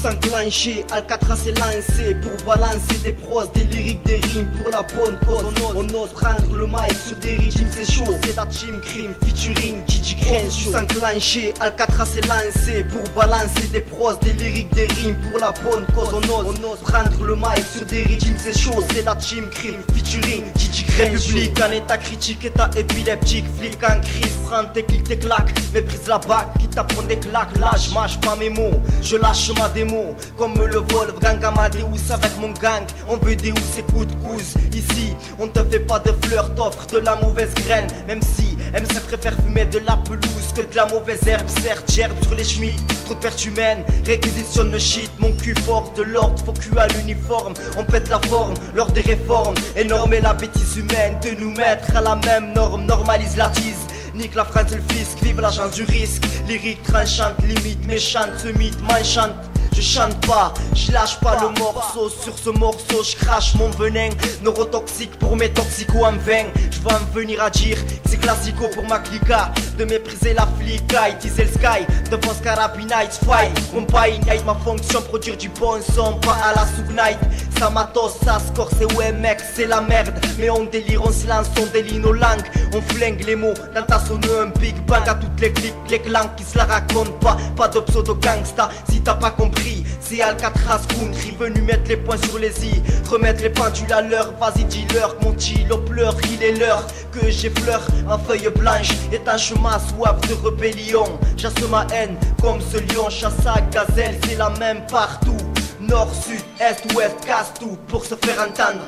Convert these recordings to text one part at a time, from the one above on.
s'enclencher, Alcatraz est lancé pour balancer des pros, des lyriques, des rimes pour la bonne cause. On ose prendre le mic sur des rythmes, c'est chaud. C'est la team crime featuring DJ Crenshaw. S'enclencher, Alcatraz est lancé pour balancer des pros, des lyriques, des rimes pour la bonne cause. On ose prendre le mic sur des rythmes, c'est chaud. C'est la team crime featuring DJ Crenshaw. République en état critique, état épileptique, flic en crise, prends tes clics, tes claques, méprise la bague, qui t'apprend des claques. Là je mâche pas mes mots, je lâche ma démo, comme le Wolfgang Amadeus avec mon gang. On veut des housses et coups de couze. Ici, on te fait pas de fleurs, t'offre de la mauvaise graine. Même si MC préfère fumer de la pelouse que de la mauvaise herbe. Certes, gerbe sur les chemises, trop de pertes humaines. Réquisitionne le shit, mon cul force de l'ordre. Faut cul à l'uniforme, on pète la forme lors des réformes. Énorme est la bêtise humaine de nous mettre à la même norme. Normalise la tise, nique la France et le fisc, vive l'agence du risque. Lyrique tranchante, limite méchante, ce mythe m'enchante. Je chante pas, je lâche pas le morceau. Sur ce morceau, je crache mon venin neurotoxique pour mes toxicos en vain. Je vais en venir à dire que c'est classico pour ma clica de mépriser la flicaille, teaser le sky, devant ce carabina, it's fight. Mon night, ma fonction, produire du bon son, pas à la sous-night. Ça matos, ça score, c'est ouais mec, c'est la merde. Mais on délire, on silence, on délie nos langues. On flingue les mots, dans ta sonne un big bang à toutes les clips, les clans qui se la racontent pas. Pas de pseudo gangsta, si t'as pas compris. C'est Alcatraz Country, venu mettre les points sur les i, remettre les pendules à l'heure. Vas-y dis-leur que mon chilo pleure, il est l'heure que j'effleure en feuille blanche. Étanche ma soif de rébellion, chasse ma haine comme ce lion chasse à gazelle. C'est la même partout, nord, sud, est, ouest, casse tout pour se faire entendre.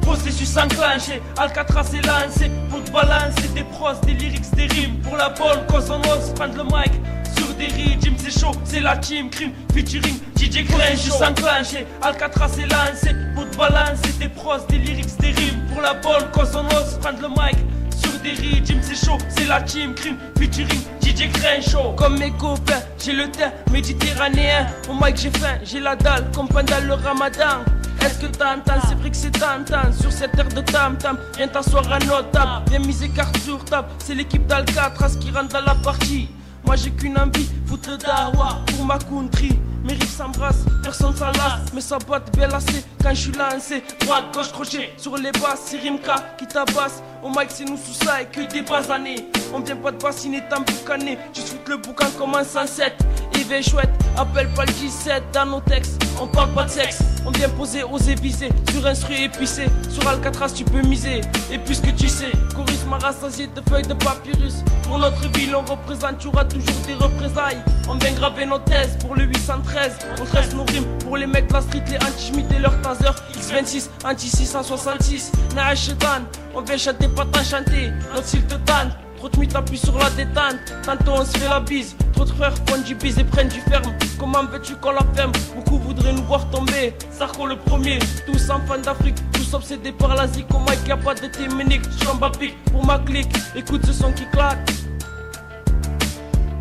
Processus enclenché, Alcatraz est lancé pour te balancer des pros, des lyrics, des rimes pour la bonne cause. On ose prendre le mic sur des rythmes, c'est chaud, c'est la team crime featuring DJ Crenshaw. Enclenché, Alcatraz est lancé pour te balancer des pros, des lyrics, des rimes pour la bonne cause. On ose prendre le mic sur des rythmes, c'est chaud, c'est la team crime featuring DJ Crenshaw. Comme mes copains, j'ai le teint méditerranéen. Au mic j'ai faim, j'ai la dalle comme pendant le ramadan. Est-ce que t'entends, c'est vrai que c'est tentant. Sur cette aire de tam-tam, viens t'asseoir à notre table. Viens miser carte sur table, c'est l'équipe d'Alcatraz qui rentre dans la partie. Moi j'ai qu'une envie, foutre le dawa pour ma country. Mes riffs s'embrassent, personne s'en lasse. Mais ça boite bien lassé quand je suis lancé. Droite, gauche, crochet, sur les basses, c'est Rimka qui tabasse. Au mic c'est nous sous ça et que des basanés. On vient pas de bassiner, t'en boucaner. Tu souffles le boucan comme un 107. Yves chouette, appelle pas le 17 dans nos textes. On parle pas de sexe, on vient poser, oser viser. Sur instru épicé, sur Alcatraz tu peux miser. Et puisque tu sais, chorus m'a rassasié de feuilles de papyrus. Pour notre ville on représente, tu auras toujours des représailles. On vient graver nos thèses pour le 813. On tresse nos rimes pour les mecs de la street, les anti-schmitt et leur taser. X26, anti-666, Naïch Chetan. On vient chanter, pas t'en chanter, notre style te tente. Trop de mythes appuient sur la détente, tantôt on se fait la bise. Trop de frères font du bise et prennent du ferme. Comment veux-tu qu'on la ferme? Beaucoup voudraient nous voir tomber. Sarko le premier, tous enfants d'Afrique, tous obsédés par l'Asie. Comment il n'y a pas de téménique? Je suis en bas pique pour ma clique, écoute ce son qui claque.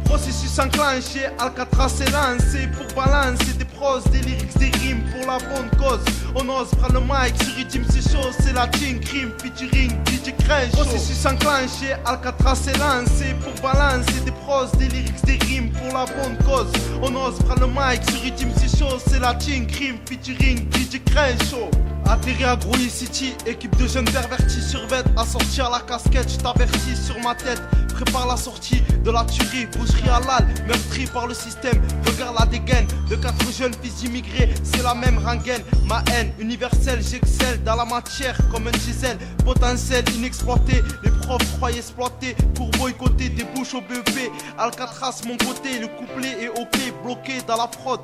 Processus enclenché, Alcatraz est lancé pour balancer des pros, des lyrics, des rimes pour la bonne cause. On ose prendre le mic sur rythme, c'est chaud, c'est la team crime featuring DJ Crenshaw. Processus enclenché, Alcatraz est lancé pour balancer des pros, des lyrics, des rimes pour la bonne cause. On ose prendre le mic sur rythme, c'est chaud, c'est la team crime featuring DJ Crenshaw. Atterri à Grouilly City, équipe de jeunes pervertis survêtent à sortir la casquette, je t'avertis sur ma tête. Prépare la sortie de la tuerie, boucherie halal, meurtri par le système. Regarde la dégaine de 4 jeunes fils immigrés, c'est la même rengaine. Ma haine universelle, j'excelle dans la matière comme un diesel. Potentiel inexploité, les profs croient exploiter pour boycotter des bouches au BEP. Alcatraz mon côté, le couplet est ok, bloqué dans la fraude.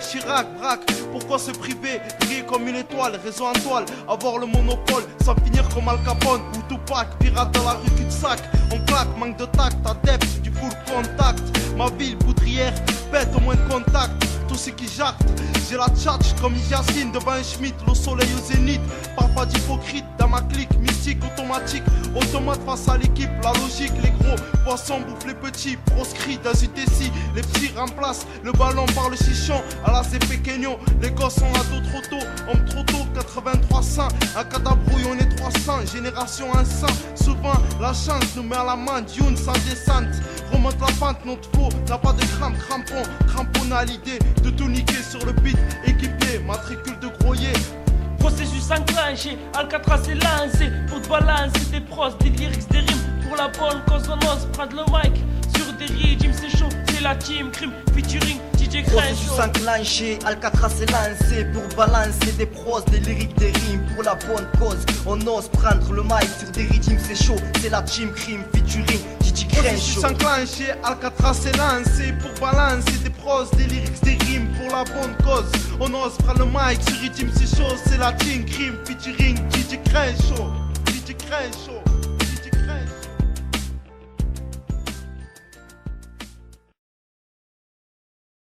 Chirac, braque, pourquoi se priver? Briller comme une étoile, réseau en toile, avoir le monopole, sans finir comme Al Capone ou Tupac, pirate dans la rue cul-de-sac. On claque, manque de tact, adepte du full contact. Ma ville poudrière, pète au moins de contact. tous ceux qui jactent. J'ai la tchatch comme Yacine devant un Schmitt, le soleil au zénith. Parle pas d'hypocrite dans ma clique, mystique, automatique. Automate face à l'équipe, la logique, les gros poissons bouffent les petits. Proscrit dans UTC, les petits remplacent le ballon par le chichon. À la CP Kenyon, les gosses sont à dos trop tôt, homme trop tôt, 8300. À Cadabrouille, on est 300, génération 100. Souvent, la chance nous met à la main, Dune sans descente. Remonte la pente, notre flow n'a pas de crampon. Crampon a l'idée de tout niquer sur le beat, équipé, matricule de Groyer. Processus enclenché, Alcatraz est lancé pour te balancer des pros, des lyrics, des rimes. Pour la bonne cause, on ose prendre le mic sur des rythmes, c'est chaud, c'est la team crime featuring DJ Processus Crenshaw. enclenché, Alcatraz est lancé pour balancer des pros, des lyriques, des rimes pour la bonne cause. On ose prendre le mic sur des rythmes, c'est chaud, c'est la team crime featuring DJ Processus Crenshaw. enclenché, Alcatraz est lancé pour balancer des pros, des lyrics, des rimes pour la bonne cause. On ose prendre le mic sur rythme, c'est chaud, c'est la team crime featuring DJ Crenshaw. DJ Crenshaw.